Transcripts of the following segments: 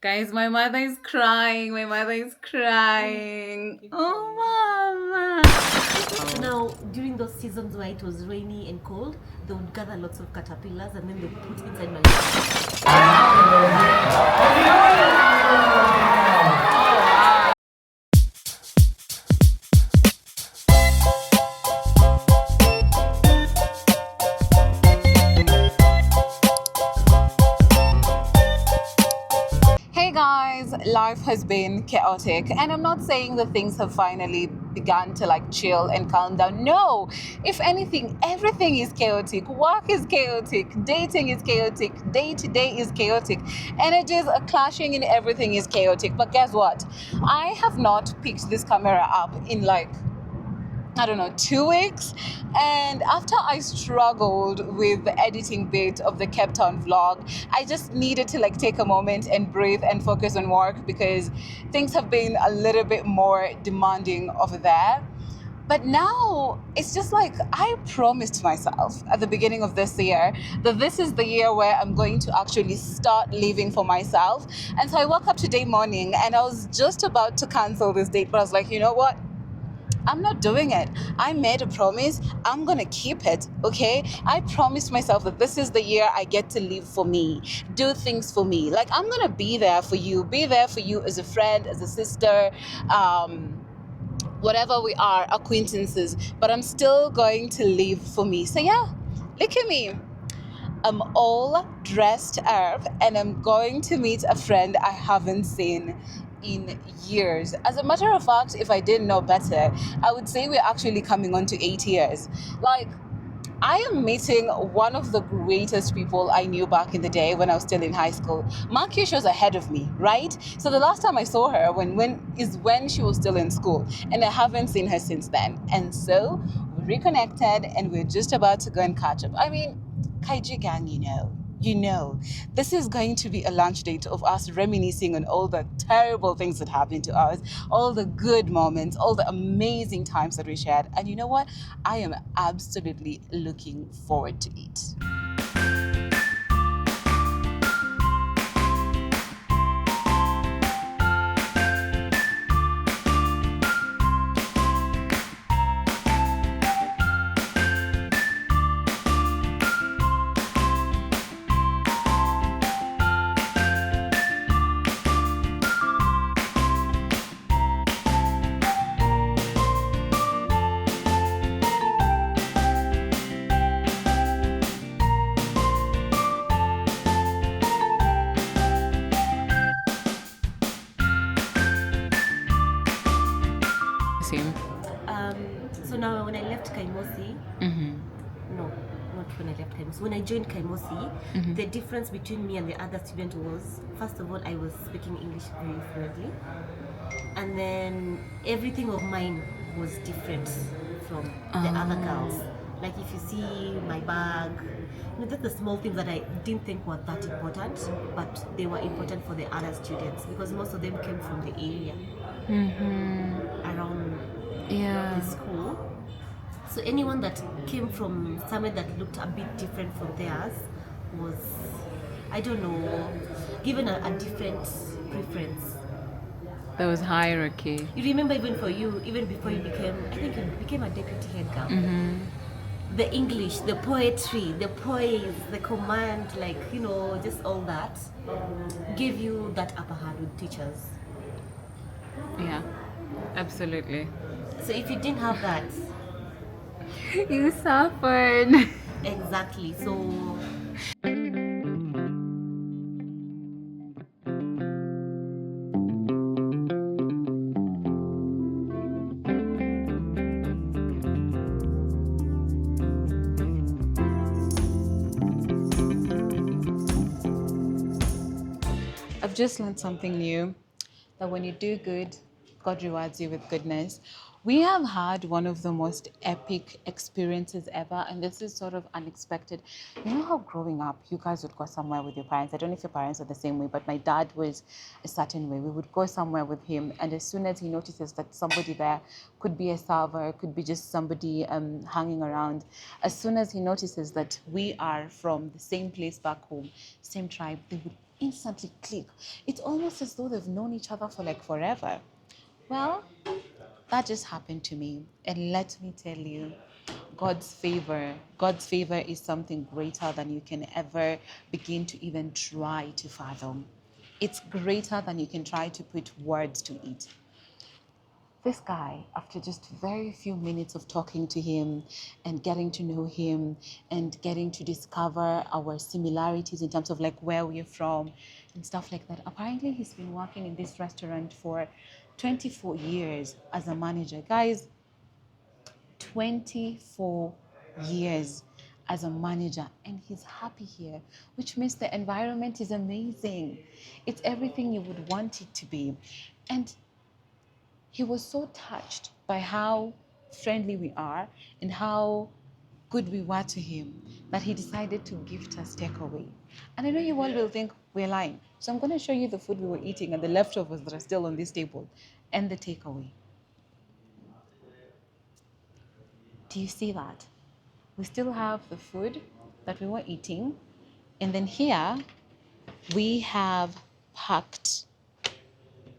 Guys, my mother is crying. My mother is crying. Oh, mama. So now, during those seasons where it was rainy and cold, they would gather lots of caterpillars and then they would put inside my. Hey guys, life has been chaotic, and I'm not saying that things have finally begun to like chill and calm down. No, if anything, everything is chaotic. Work is chaotic, dating is chaotic, day to day is chaotic, energies are clashing, and everything is chaotic. But guess what? I have not picked this camera up in like I don't know, 2 weeks. And after I struggled with the editing bit of the Cape Town vlog, I just needed to like take a moment and breathe and focus on work because things have been a little bit more demanding over there. But now it's just like I promised myself at the beginning of this year that this is the year where I'm going to actually start living for myself. And so I woke up today morning and I was just about to cancel this date, but I was like, you know what? I'm not doing it. I made a promise. I'm going to keep it. Okay. I promised myself that this is the year I get to live for me, do things for me. Like, I'm going to be there for you as a friend, as a sister, whatever we are, acquaintances, but I'm still going to live for me. So, yeah, look at me. I'm all dressed up and I'm going to meet a friend I haven't seen in years. As a matter of fact, if I didn't know better, I would say we're actually coming on to 8 years. Like, I am meeting one of the greatest people I knew back in the day when I was still in high school. Mark was ahead of me, right? So the last time I saw her when she was still in school, and I haven't seen her since then. And so we reconnected, and we're just about to go and catch up. I mean, Kaiji gang, this is going to be a lunch date of us reminiscing on all the terrible things that happened to us, all the good moments, all the amazing times that we shared. And you know what? I am absolutely looking forward to it. Same. So now when I left Kaimosi, no, not when I left Kaimosi. When I joined Kaimosi, the difference between me and the other student was, first of all, I was speaking English very fluently, and then everything of mine was different from the other girls. Like if you see my bag, that's the small things that I didn't think were that important, but they were important for the other students because most of them came from the area around the school. So anyone that came from somewhere that looked a bit different from theirs was, I don't know, given a different preference. There was hierarchy. You remember even for you, even before you became, I think you became a deputy head girl. The English, the poetry, the poise, the command, like, just all that gave you that upper hand with teachers. Yeah, absolutely. So if you didn't have that, You suffered. exactly. So I've just learned something new, that when you do good, God rewards you with goodness. We have had one of the most epic experiences ever, and this is sort of unexpected. You know how growing up, you guys would go somewhere with your parents. I don't know if your parents are the same way, but my dad was a certain way. We would go somewhere with him, and as soon as he notices that somebody there could be a server, could be just somebody hanging around, as soon as he notices that we are from the same place back home, same tribe, they would instantly click. It's almost as though they've known each other for like forever. Well, that just happened to me. And let me tell you, God's favor is something greater than you can ever begin to even try to fathom. It's greater than you can try to put words to it. This guy, after just very few minutes of talking to him and getting to know him and getting to discover our similarities in terms of like where we're from and stuff like that, apparently he's been working in this restaurant for 24 years as a manager. Guys, 24 years as a manager, and he's happy here, which means the environment is amazing. It's everything you would want it to be. And he was so touched by how friendly we are and how good we were to him that he decided to gift us takeaway. And I know you all will think we're lying. So I'm going to show you the food we were eating and the leftovers that are still on this table and the takeaway. Do you see that? We still have the food that we were eating. And then here we have packed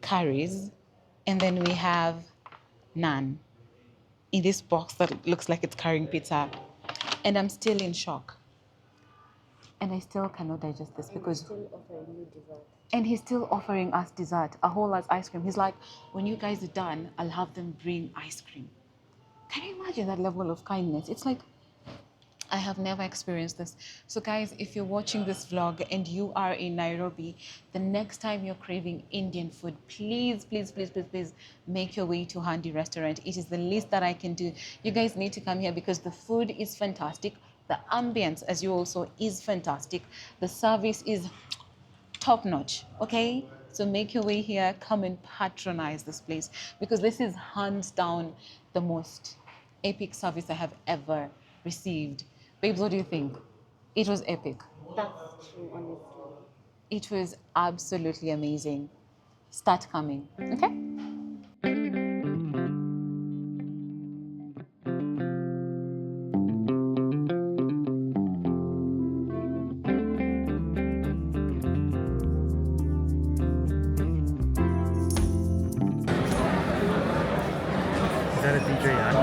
curries. And then we have naan in this box that looks like it's carrying pizza. And I'm still in shock. And I still cannot digest this because. Still offering you dessert. And he's still offering us dessert, a whole lot of ice cream. He's like, when you guys are done, I'll have them bring ice cream. Can you imagine that level of kindness? It's like, I have never experienced this. So guys, if you're watching this vlog and you are in Nairobi, the next time you're craving Indian food, please, please, please, please, please make your way to Handi Restaurant. It is the least that I can do. You guys need to come here because the food is fantastic. The ambience, as you also, is fantastic. The service is top notch, okay? So make your way here, come and patronize this place because this is hands down the most epic service I have ever received. Babes, what do you think? It was epic. That's true, honestly. It was absolutely amazing. Start coming, okay? Is that a DJ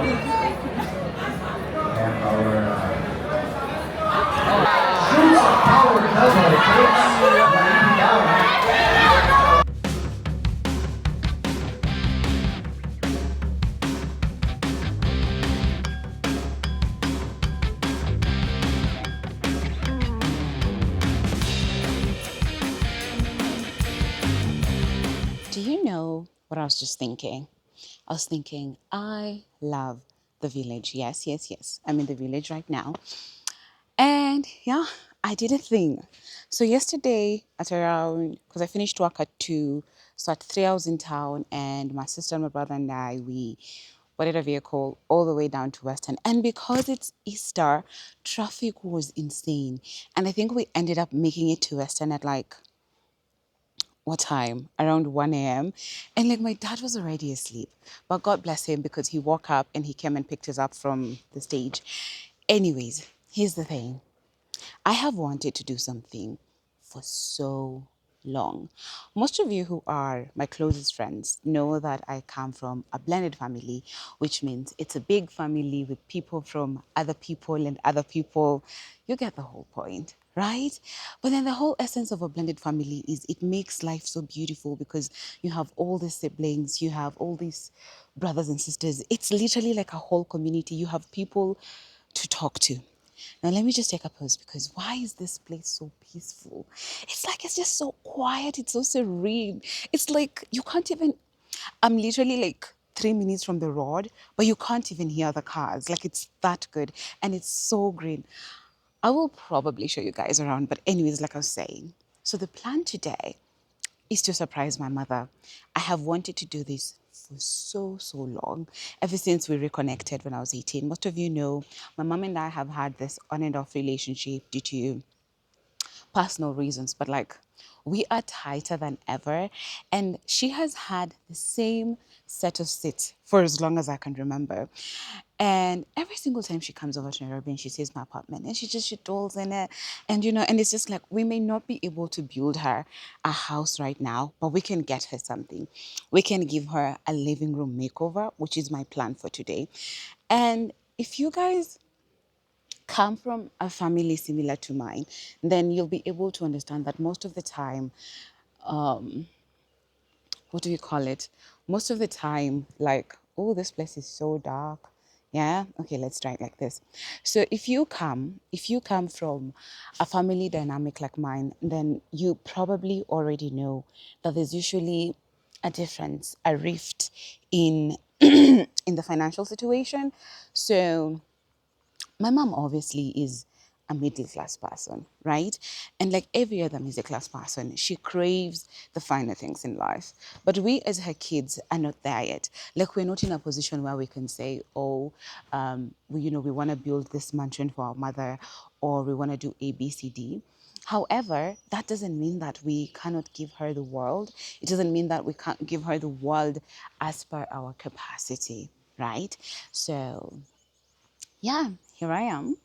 Do you know what I was just thinking? I was thinking, I love the village. Yes, yes, yes. I'm in the village right now. And yeah, I did a thing. So yesterday at around, because I finished work at 2, so at 3 I was in town and my sister, my brother and I, we boarded a vehicle all the way down to Western. And because it's Easter, traffic was insane. And I think we ended up making it to Western at like, what time? Around 1 a.m. And like my dad was already asleep. But God bless him because he woke up and he came and picked us up from the stage. Anyways, here's the thing. I have wanted to do something for so long. Most of you who are my closest friends know that I come from a blended family, which means it's a big family with people from other people and other people. You get the whole point, right? But then the whole essence of a blended family is it makes life so beautiful because you have all these siblings, you have all these brothers and sisters. It's literally like a whole community. You have people to talk to. Now, let me just take a pause because why is this place so peaceful? It's like it's just so quiet. It's so serene. It's like you can't even. I'm literally like 3 minutes from the road, but you can't even hear the cars. Like it's that good. And it's so green. I will probably show you guys around. But, anyways, like I was saying, so the plan today is to surprise my mother. I have wanted to do this for so, so long, ever since we reconnected when I was 18. Most of you know my mom and I have had this on and off relationship due to personal reasons, but like we are tighter than ever. And she has had the same set of sits for as long as I can remember. And every single time she comes over to Nairobi and she sees my apartment and she dolls in it. And and it's just like we may not be able to build her a house right now, but we can get her something. We can give her a living room makeover, which is my plan for today. And if you guys come from a family similar to mine, then you'll be able to understand that most of the time, what do you call it? Most of the time, like, oh, this place is so dark. Yeah. Okay, let's try it like this. So if you come from a family dynamic like mine, then you probably already know that there's usually a difference, a rift in in the financial situation. So my mom obviously is a middle class person, right? And like every other middle class person, she craves the finer things in life. But we as her kids are not there yet. Like we're not in a position where we can say, oh, we want to build this mansion for our mother, or we want to do A, B, C, D. However, that doesn't mean that we cannot give her the world. It doesn't mean that we can't give her the world as per our capacity, right? So yeah, here I am.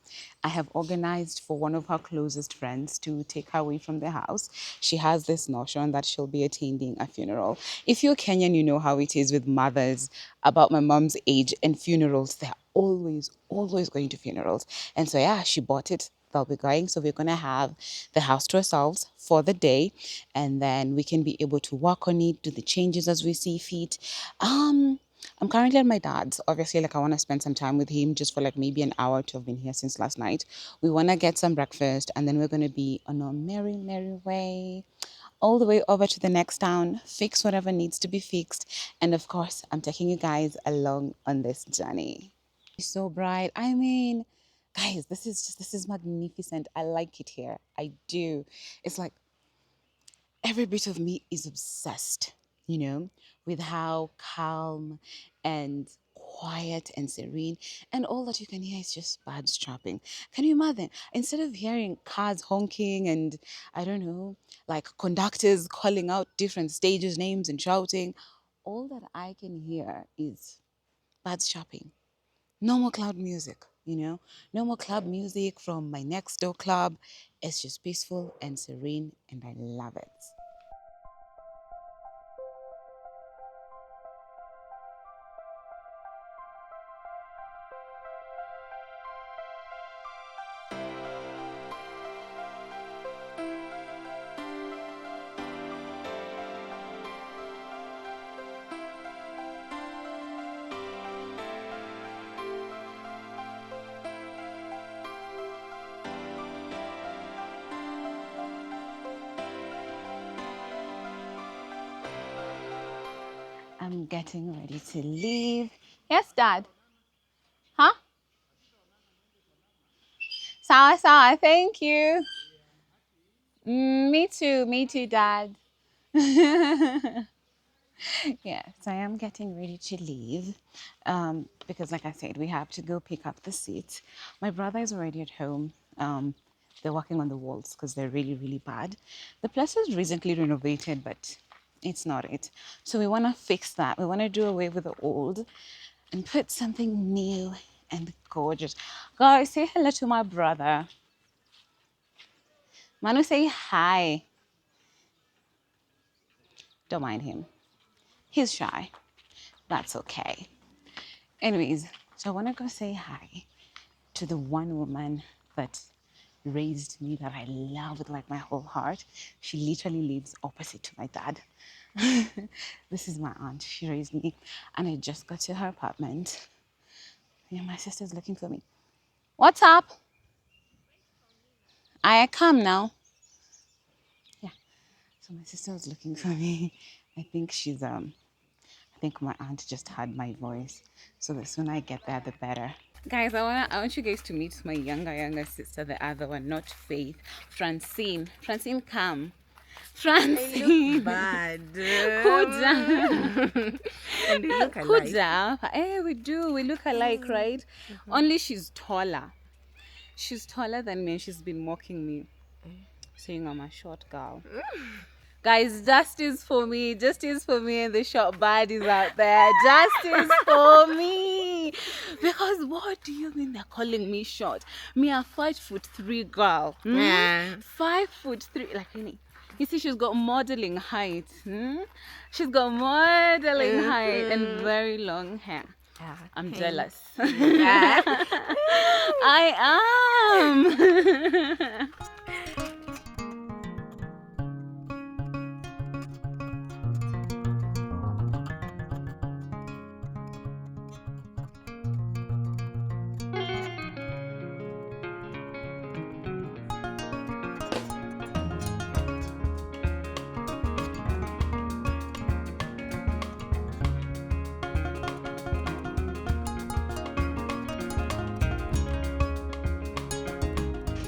I have organized for one of her closest friends to take her away from the house. She has this notion that she'll be attending a funeral. If you're Kenyan, you know how it is with mothers about my mom's age and funerals. They're always going to funerals. And so, yeah, she bought it. They'll be going. So, we're going to have the house to ourselves for the day. And then we can be able to work on it, do the changes as we see fit. I'm currently at my dad's. Obviously, like I want to spend some time with him just for like maybe an hour to have been here since last night. We want to get some breakfast and then we're going to be on our merry way all the way over to the next town, fix whatever needs to be fixed. And of course, I'm taking you guys along on this journey. It's so bright. I mean, guys, this is magnificent. I like it here. I do. It's like every bit of me is obsessed, with how calm and quiet and serene, and all that you can hear is just birds chirping. Can you imagine? Instead of hearing cars honking and I don't know, like conductors calling out different stages names and shouting, all that I can hear is birds chirping. No more cloud music, no more club music from my next door club. It's just peaceful and serene, and I love it. I'm getting ready to leave. Yes, Dad. Huh? Sawa sawa, thank you. Me too, Dad. Yeah, so I am getting ready to leave because, like I said, we have to go pick up the seats. My brother is already at home. They're working on the walls because they're really, really bad. The place was recently renovated, but it's not it. So we want to fix that. We want to do away with the old and put something new and gorgeous. Guys, say hello to my brother. Manu, say hi. Don't mind him. He's shy. That's okay. Anyways, so I want to go say hi to the one woman that raised me that I love with like my whole heart. She literally lives opposite to my dad. This is my aunt. She raised me, and I just got to her apartment. Yeah, my sister's looking for me. What's up? I come now. Yeah. So my sister was looking for me. I think I think my aunt just heard my voice. So the sooner I get there, the better. Guys, I want you guys to meet my younger sister, the other one, not Faith. Francine. Francine, come. Francine. Bad. Kuja. And they look alike. Kuja. Eh, we do. We look alike, right? Only she's taller. She's taller than me and she's been mocking me, saying I'm a short girl. Guys, justice for me. Justice for me and the short baddies out there. Justice for me. Because what do you mean they're calling me short? Me a 5'3" girl. Yeah. 5'3". Like you see, she's got modeling height. She's got modeling height and very long hair. I'm jealous. I am.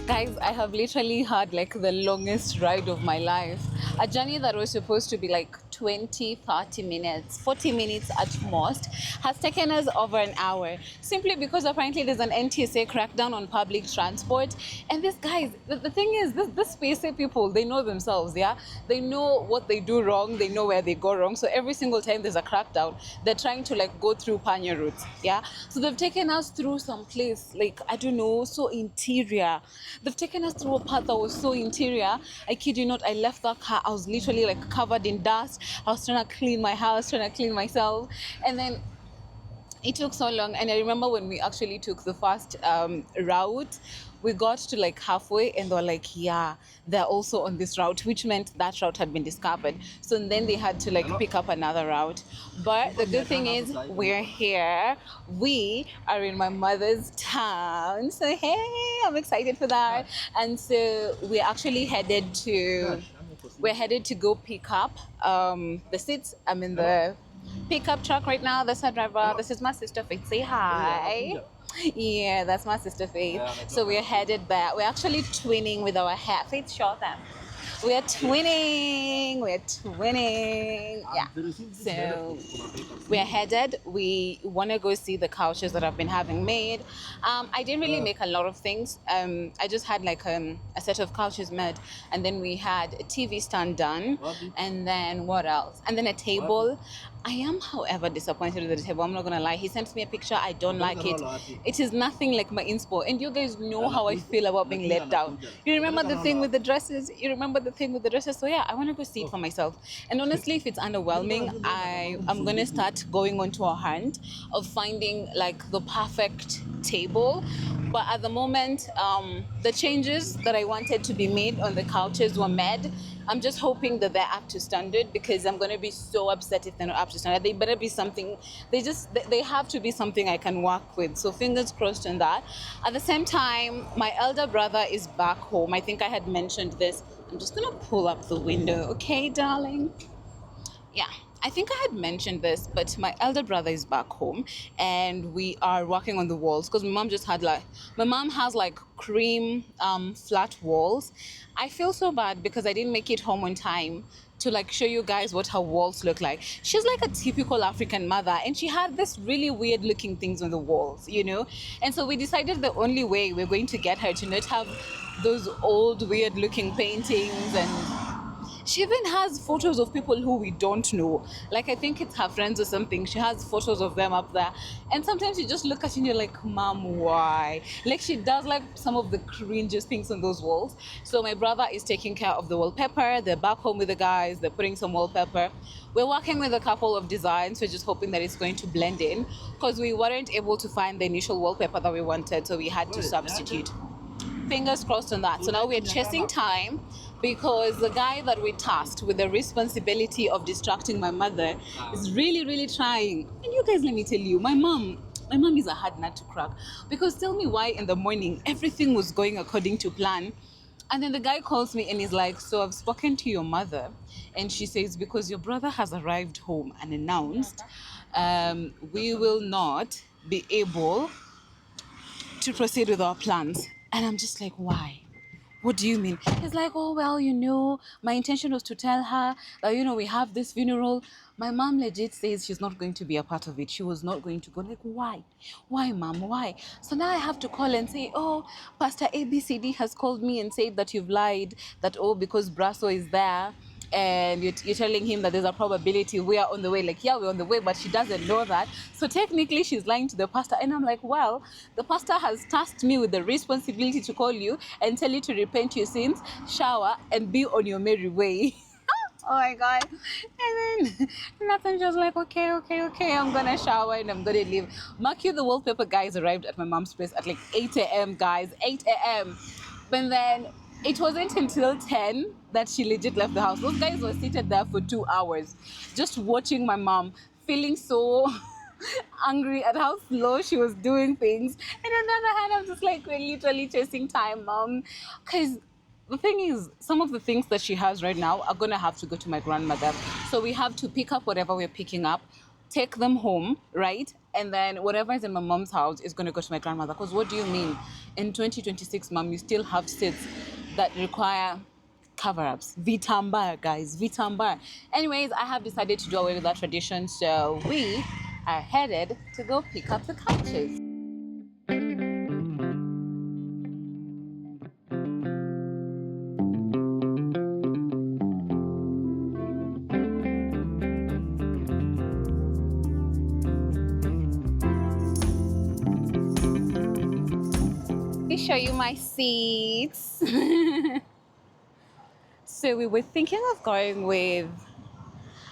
Guys, I have literally had like the longest ride of my life. A journey that was supposed to be like 20, 30 minutes, 40 minutes at most, has taken us over an hour. Simply because apparently there's an NTSA crackdown on public transport. And these guys, the thing is, this PSA people, they know themselves, yeah? They know what they do wrong, they know where they go wrong. So every single time there's a crackdown, they're trying to like go through Panya routes, yeah? So they've taken us through some place, like, I don't know, so interior. They've taken us through a path that was so interior. I kid you not, I left that car, I was literally like covered in dust. I was trying to clean my house, trying to clean myself. And then it took so long. And I remember when we actually took the first route, we got to like halfway and they were like, yeah, they're also on this route, which meant that route had been discovered. So then they had to like pick up another route. But the good thing is we're here. We are in my mother's town. So hey, I'm excited for that. And so we're headed to go pick up the seats. I'm in the pickup truck right now. That's our driver. This is my sister Faith. Say hi. Yeah, that's my sister Faith. So we're headed there. We're actually twinning with our hair. Faith, show them. We're twinning. We're twinning. Yeah. So we're headed. We want to go see the couches that I've been having made. I didn't really make a lot of things. I just had like a set of couches made, and then we had a TV stand done, and then what else? And then a table. I am, however, disappointed with the table. I'm not gonna lie. He sent me a picture. I don't like it. It is nothing like my inspo. And you guys know how I feel about being let down. You remember the thing with the dresses? So yeah, I want to go see it for myself. And honestly, if it's underwhelming, I'm gonna start going onto a hunt of finding like the perfect table. But at the moment, the changes that I wanted to be made on the couches were made. I'm just hoping that they're up to standard, because I'm going to be so upset if they're not up to standard. They better be something, they have to be something I can work with. So fingers crossed on that. At the same time, my elder brother is back home. I think I had mentioned this. I'm just going to pull up the window, okay, darling? Yeah, I think I had mentioned this, but my elder brother is back home and we are working on the walls because my mom has like cream flat walls. I feel so bad because I didn't make it home on time to like show you guys what her walls look like. She's like a typical African mother and she had this really weird looking things on the walls, you know? And so we decided the only way we're going to get her to not have those old weird looking paintings, and she even has photos of people who we don't know. Like, I think it's her friends or something. She has photos of them up there. And sometimes you just look at you and you're like, Mom, why? Like, she does like some of the cringiest things on those walls. So my brother is taking care of the wallpaper. They're back home with the guys. They're putting some wallpaper. We're working with a couple of designs. We're just hoping that it's going to blend in because we weren't able to find the initial wallpaper that we wanted. So we had to substitute. Fingers crossed on that. So now we're chasing time because the guy that we tasked with the responsibility of distracting my mother is really, really trying. And you guys, let me tell you, my mom is a hard nut to crack. Because tell me why in the morning everything was going according to plan. And then the guy calls me and he's like, so I've spoken to your mother. And she says, because your brother has arrived home and announced, we will not be able to proceed with our plans. And I'm just like, why? What do you mean? He's like, oh, well, my intention was to tell her that, we have this funeral. My mom legit says she's not going to be a part of it. She was not going to go. Like, why? Why, mom? Why? So now I have to call and say, oh, Pastor ABCD has called me and said that you've lied, that, oh, because Brasso is there, and you're telling him that there's a probability we are on the way. Like, yeah, we're on the way, but she doesn't know that. So technically, she's lying to the pastor. And I'm like, well, the pastor has tasked me with the responsibility to call you and tell you to repent your sins, shower, and be on your merry way. Oh my god. And then Nathan just like, okay, I'm gonna shower and I'm gonna leave. Mark you, the wallpaper guys arrived at my mom's place at like 8 a.m. guys, 8 a.m. But then it wasn't until 10 that she legit left the house. Those guys were seated there for 2 hours, just watching my mom, feeling so angry at how slow she was doing things. And on the other hand, I'm just like, we're literally chasing time, mom. Because the thing is, some of the things that she has right now are gonna have to go to my grandmother. So we have to pick up whatever we're picking up, take them home, right? And then whatever is in my mom's house is gonna go to my grandmother. Because what do you mean? In 2026, mom, you still have sets that require cover-ups. Vitamba, guys, Vitamba. Anyways, I have decided to do away with that tradition, so we are headed to go pick up the couches. Let me show you my seats. So we were thinking of going with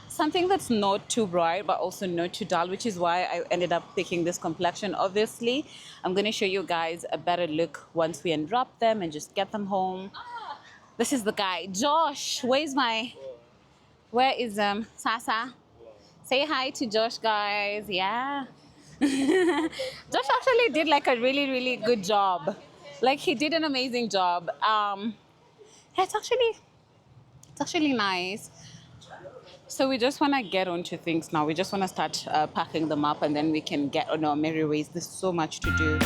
something that's not too bright but also not too dull, which is why I ended up picking this complexion. Obviously, I'm going to show you guys a better look once we unwrap them and just get them home. This is the guy, Josh. Where is Sasa? Say hi to Josh, guys. Yeah. Josh actually did like a really good job. Like, he did an amazing job. Yeah, it's actually nice. So we just want to get onto things now. We just want to start packing them up, and then we can get on our merry ways. There's so much to do.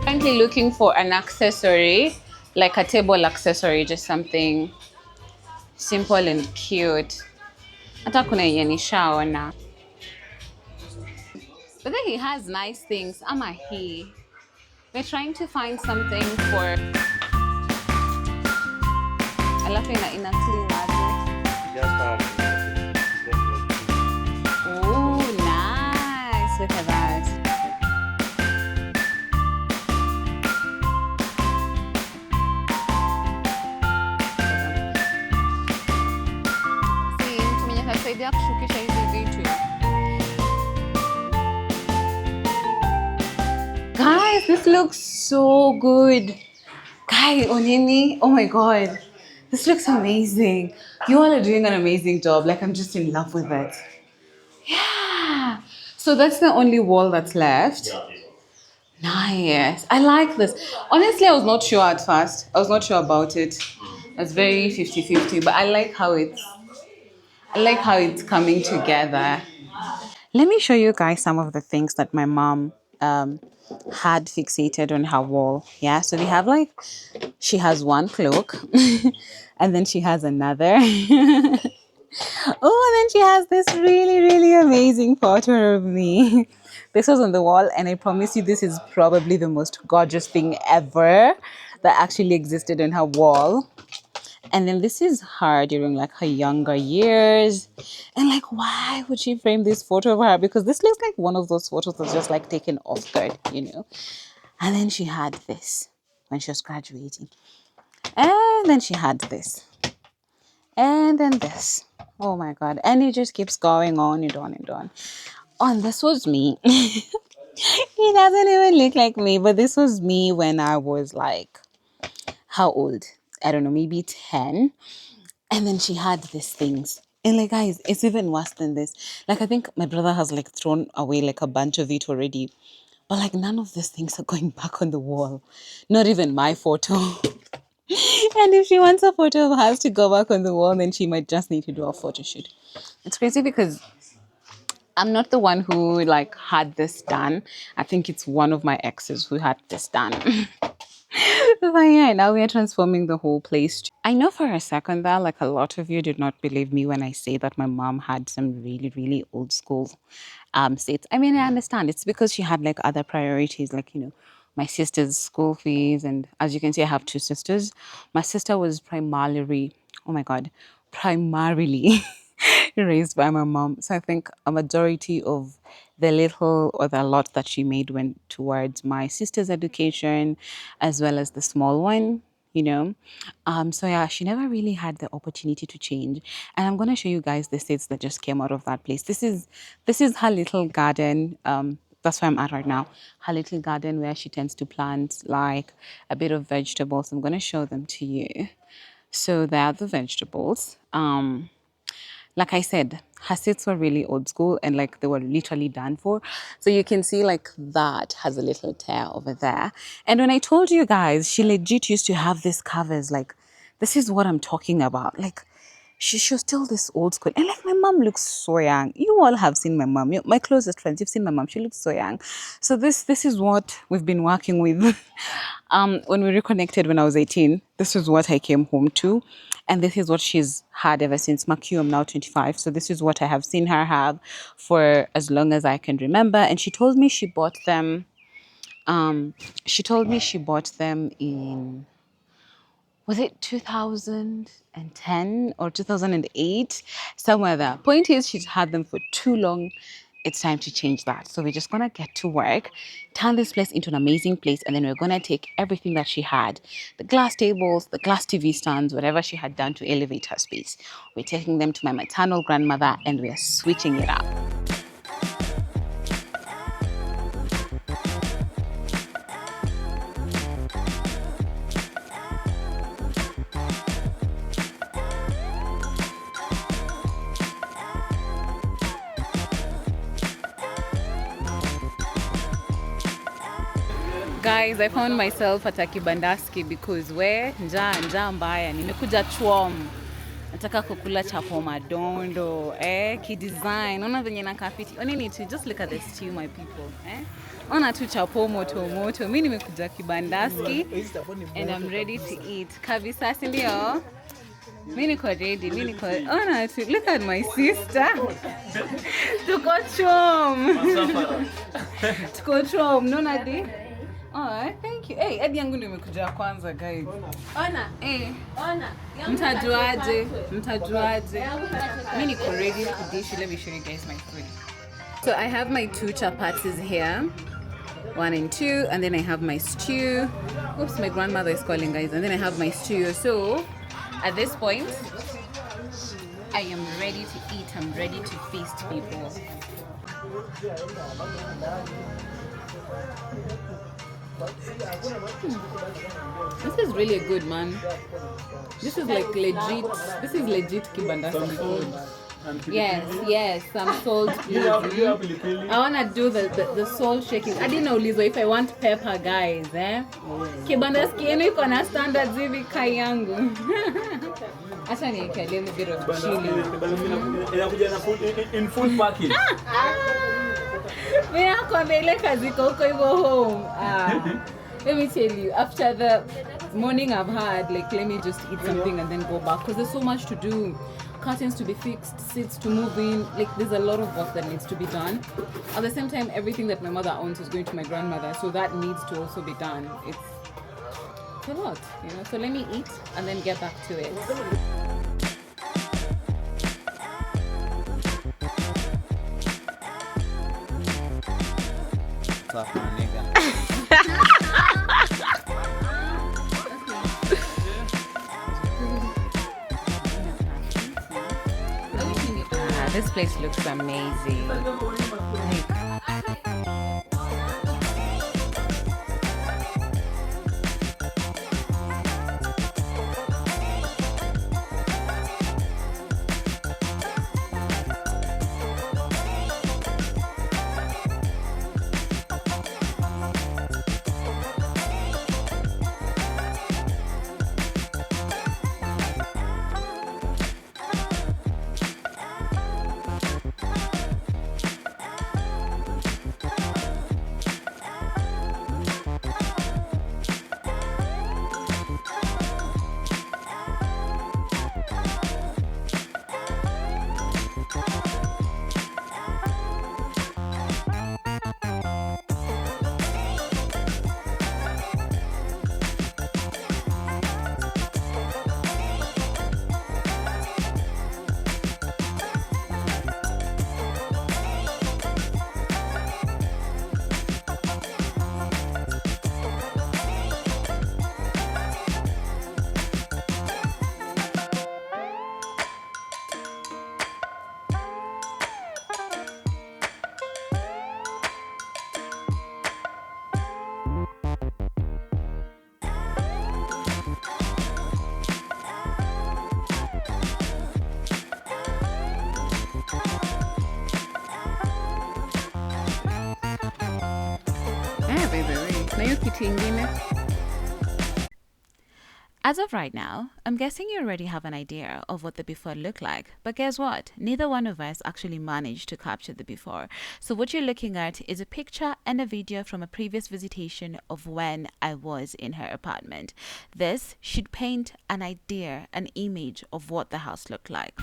Currently looking for an accessory, like a table accessory, just something simple and cute. Hata kuna yenye nishaona. But then he has nice things. Ama he. We're trying to find something for. Alafu ina clean aje. Oh, nice. Look at that. See, mtu mwenye atasaidia kushukisha hizi vitu. Guys, this looks so good. Guy, Onini, oh my god. This looks amazing. You all are doing an amazing job. Like, I'm just in love with it. Yeah. So that's the only wall that's left. Nice. I like this. Honestly, I was not sure at first. I was not sure about it. It's very 50-50, but I like how it's coming together. Let me show you guys some of the things that my mom had fixated on her wall. Yeah, so we have like, she has one cloak and then she has another. Oh, and then she has this really amazing photo of me. This was on the wall, and I promise you, this is probably the most gorgeous thing ever that actually existed on her wall. And then this is her during like her younger years. And like, why would she frame this photo of her? Because this looks like one of those photos that's just like taken off guard. And then she had this when she was graduating. And then she had this. And then this. Oh my god. And it just keeps going on and on and on. Oh, and this was me. He doesn't even look like me, but this was me when I was like, how old? I don't know, maybe 10. And then she had these things. And like, guys, it's even worse than this. Like, I think my brother has like thrown away like a bunch of it already. But like, none of these things are going back on the wall. Not even my photo. And if she wants a photo of hers to go back on the wall, then she might just need to do a photo shoot. It's crazy because I'm not the one who like had this done. I think it's one of my exes who had this done. But yeah, now we are transforming the whole place. I know for a second that like a lot of you did not believe me when I say that my mom had some really, really old school seats. I mean, I understand. It's because she had like other priorities, like, you know, my sister's school fees. And as you can see, I have two sisters. My sister was primarily, oh my God, primarily raised by my mom. So I think a majority of the little or the lot that she made went towards my sister's education as well as the small one, you know. So yeah, she never really had the opportunity to change. And I'm gonna show you guys the seeds that just came out of that place. This is her little garden. That's where I'm at right now. Her little garden where she tends to plant like a bit of vegetables. I'm gonna show them to you. So there are the vegetables. Like I said, her seats were really old school and like they were literally done for. So you can see like that has a little tear over there. And when I told you guys, she legit used to have these covers. Like, this is what I'm talking about. Like, she was still this old school. And like my mom looks so young. You all have seen my mom. My closest friends, you've seen my mom. She looks so young. So this is what we've been working with. When we reconnected when I was 18, this is what I came home to. And this is what she's had ever since. Macu, I'm now 25. So this is what I have seen her have for as long as I can remember. And she told me she bought them. She told me she bought them in, was it 2010 or 2008? Somewhere there. Point is, she's had them for too long. It's time to change that. So we're just gonna get to work, turn this place into an amazing place, and then we're gonna take everything that she had, the glass tables, the glass TV stands, whatever she had done to elevate her space. We're taking them to my maternal grandmother and we're switching it up. Guys, I found myself at a kibandaski because njaa mbaya, nimekuja chwom. Nataka kukula chapo madondo, kidesign. Ona venye nakafiti. Oneni to just look at the stew, my people, Ona tu chapo moto. Mimi nimekuja kibandaski and I'm ready to eat. Kabisa, si ndio? Mimi niko ready. Ona tu, look at my sister. Tuko chwom. Nona di? Oh, thank you. Hey, hadi yangu ndio imekuja kwanza, guys. Ona. Ona. Mtajuaje? Mimi niko ready to dish. Let me show you guys my food. So I have my 2 chapatis here. 1 and 2, and then I have my stew. Oops, my grandmother is calling, guys. And then I have my stew. So at this point, I am ready to eat. I'm ready to feast, people. This is really good, man. This is like legit. This is legit kibandasi food. Yes, some salt, please. I wanna do the salt shaking. I didn't know, Lizo, if I want pepper, guys, Kibandaski yenu iko na standards hivi kai yangu. Acha niweke a little bit of chili. Inakuja na food in full package. Mimi nakwambia ile kazi huko hivyo home. Let me tell you, after the morning I've had, like, let me just eat something and then go back, because there's so much to do. Curtains to be fixed, seats to move in, like there's a lot of work that needs to be done. At the same time, everything that my mother owns is going to my grandmother, so that needs to also be done. It's a lot, So let me eat and then get back to it. What's up, my nigga? This place looks amazing. kitu ingine. As of right now, I'm guessing you already have an idea of what the before looked like. But guess what? Neither one of us actually managed to capture the before. So what you're looking at is a picture and a video from a previous visitation of when I was in her apartment. This should paint an idea, an image of what the house looked like.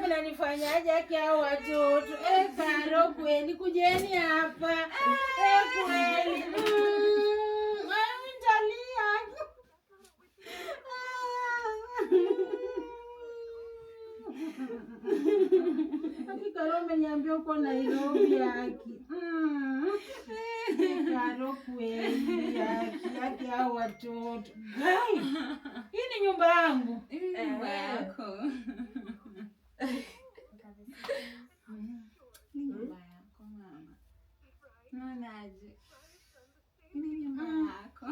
Mnanifanyaje hao watoto? Karo kweli kujeni hapa. Kweli. Nitalia. Karo ameniambia uko Nairobi yaki. Karo kweli yaki hao watoto. Gai. Hii ni nyumba yangu. Nyumba yako. Nyumba yako mama. Unaonaje? Ni nyumba yako.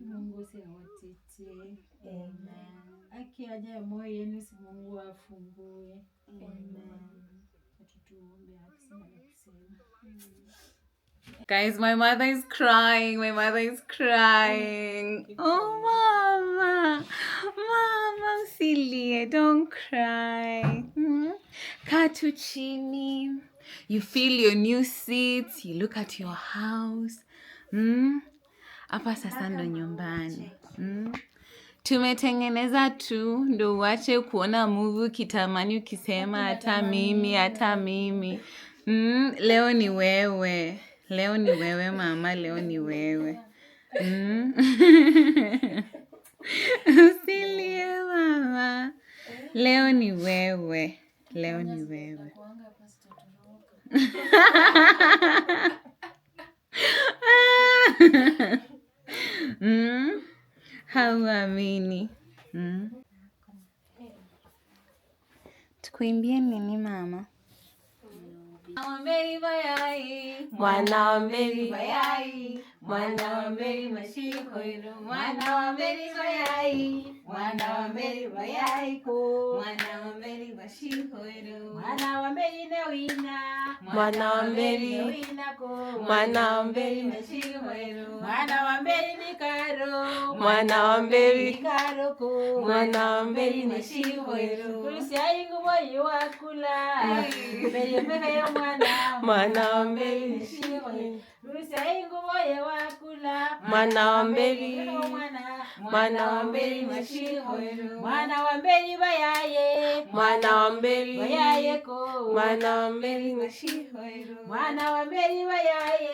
Mungu siawatete. Aki ajaye moyo yenu si Mungu afungue. Tutuombe akisema. Guys, my mother is crying. My mother is crying. Oh, mama. Mama, usilie. Don't cry. Kaa tu chini. You feel your new seats. You look at your house. Hapa sasa ndo nyumbani. Tumetengeneza tu ndo uache kuona movie kitamani ukisema hata mimi, hata mimi. Leo ni wewe. Leo ni wewe mama, leo ni wewe. Usilie mama. Leo ni wewe. Leo ni wewe. Hauamini. Tukuimbie nini mama? Mwana wa Meri mayai, mwana wa Meri mashikoiro, mwana wa Meri mayai, mwana wa Meri mayai ko, mwana wa Meri mashikoiro, Mwana wa Meri newina, mwana wa Meri newina ko, mwana wa Meri mashikoiro, mwana wa Meri mikaro, mwana wa Meri mikaro ko, mwana wa Meri mashikoiro, Kulisai nguboyi wakula, Meri mbele ya mwana wa Meri mashikoiro, Kulisai nguboyi wakula, mwana wa Meri mwana wa Meri mashikoiro, mwana wa Meri bayaye, mwana wa Meri bayaye ko, mwana wa Meri mashikoiro, mwana wa Meri bayaye,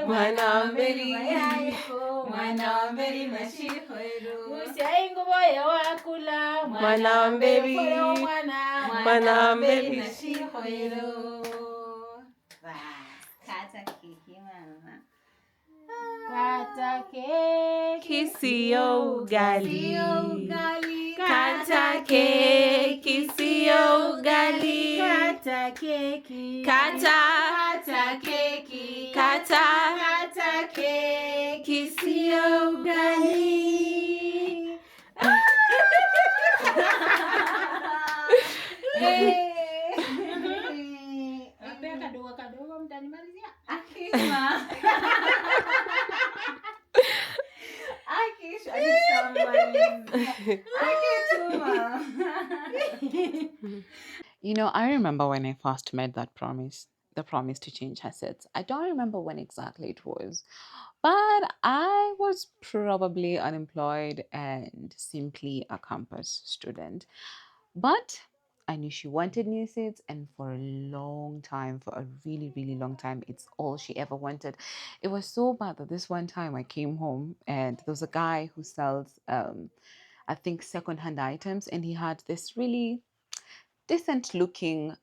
mwana wa Meri bayaye ko, mwana wa Meri mashikoiro, Kulisai nguboyi wakula, mwana wa Meri mwana wa Meri mashikoiro. Kata keki mama. Kata keki Sio ugali. Kata keki sio ugali. Kata keki Kata keki kata keki sio ugali. Apea kadogo kadogo mtanimalizia. Akisma. Akish, You know, I remember when I first made that promise, the promise to change her sets. I don't remember when exactly it was, but I was probably unemployed and simply a campus student. But I knew she wanted new sets, and for a long time, for a really, really long time, it's all she ever wanted. It was so bad that this one time I came home and there was a guy who sells, I think, secondhand items, and he had this really decent looking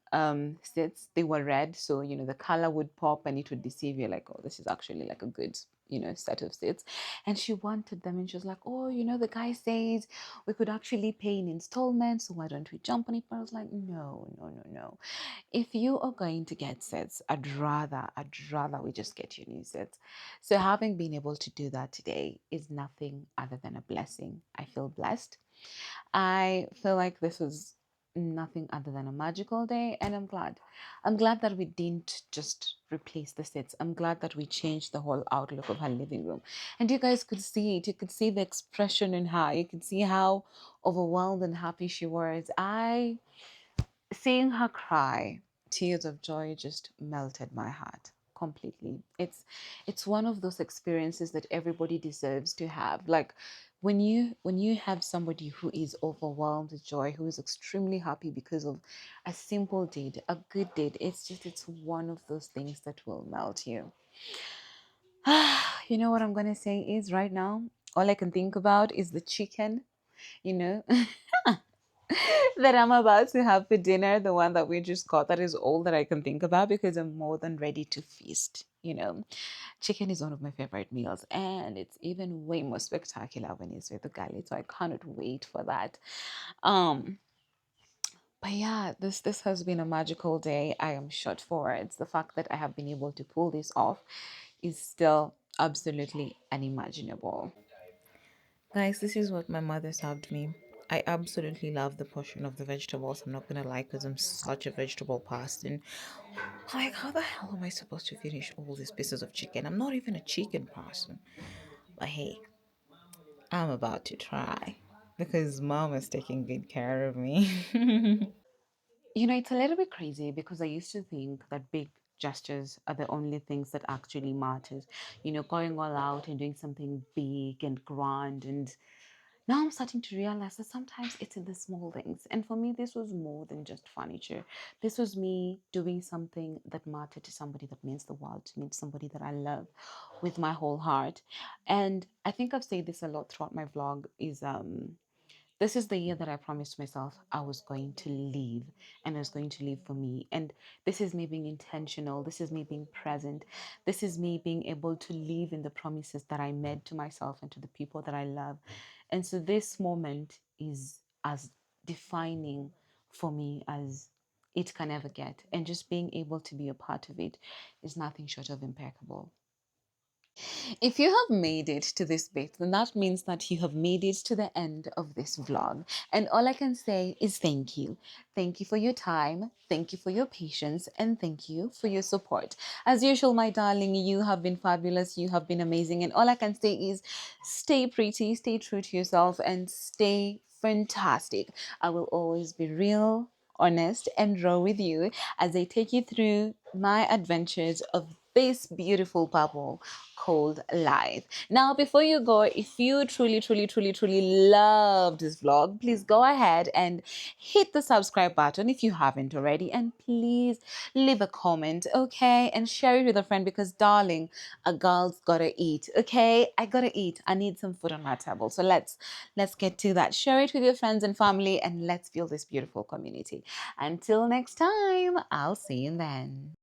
sets. They were red, so you know the color would pop and it would deceive you, like, oh, this is actually like a good, you know, set of sets. And she wanted them, and she was like, oh, you know, the guy says we could actually pay in installments, so why don't we jump on it? But I was like, no, no, no, no. If you are going to get sets, I'd rather we just get you new sets. So having been able to do that today is nothing other than a blessing. I feel blessed. I feel like this was nothing other than a magical day, and I'm glad. I'm glad that we didn't just replace the sets. I'm glad that we changed the whole outlook of her living room. And you guys could see it. You could see the expression in her. You could see how overwhelmed and happy she was. Seeing her cry, tears of joy just melted my heart completely. It's one of those experiences that everybody deserves to have. Like when you have somebody who is overwhelmed with joy, who is extremely happy because of a simple deed, a good deed, it's one of those things that will melt you. You know what I'm gonna say is right now, all I can think about is the chicken, you know. That I'm about to have for dinner, the one that we just got. That is all that I can think about because I'm more than ready to feast. You know, chicken is one of my favorite meals, and it's even way more spectacular when it's with the garlic. So I cannot wait for that. Um, but yeah, this has been a magical day. I am short for words. The fact that I have been able to pull this off is still absolutely unimaginable. Guys, this is what my mother served me. I absolutely love the portion of the vegetables. I'm not gonna lie, because I'm such a vegetable person. Like, how the hell am I supposed to finish all these pieces of chicken? I'm not even a chicken person. But hey, I'm about to try because mom is taking good care of me. You know, it's a little bit crazy because I used to think that big gestures are the only things that actually matters. You know, going all out and doing something big and grand. And now I'm starting to realize that sometimes it's in the small things. And for me, this was more than just furniture. This was me doing something that mattered to somebody that means the world to me, somebody that I love with my whole heart. And I think I've said this a lot throughout my vlog is this is the year that I promised myself I was going to leave, and I was going to leave for me. And this is me being intentional. This is me being present. This is me being able to live in the promises that I made to myself and to the people that I love. And so this moment is as defining for me as it can ever get. And just being able to be a part of it is nothing short of impeccable. If you have made it to this bit, then that means that you have made it to the end of this vlog. And all I can say is thank you. Thank you for your time. Thank you for your patience. And thank you for your support. As usual, my darling, you have been fabulous. You have been amazing. And all I can say is stay pretty, stay true to yourself, and stay fantastic. I will always be real, honest, and raw with you as I take you through my adventures of this beautiful bubble called life. Now, before you go, if you truly, truly, truly, truly love this vlog, please go ahead and hit the subscribe button if you haven't already, and please leave a comment, okay, and share it with a friend because, darling, a girl's gotta eat, okay? I gotta eat. I need some food on my table. So let's get to that. Share it with your friends and family, and let's build this beautiful community. Until next time, I'll see you then.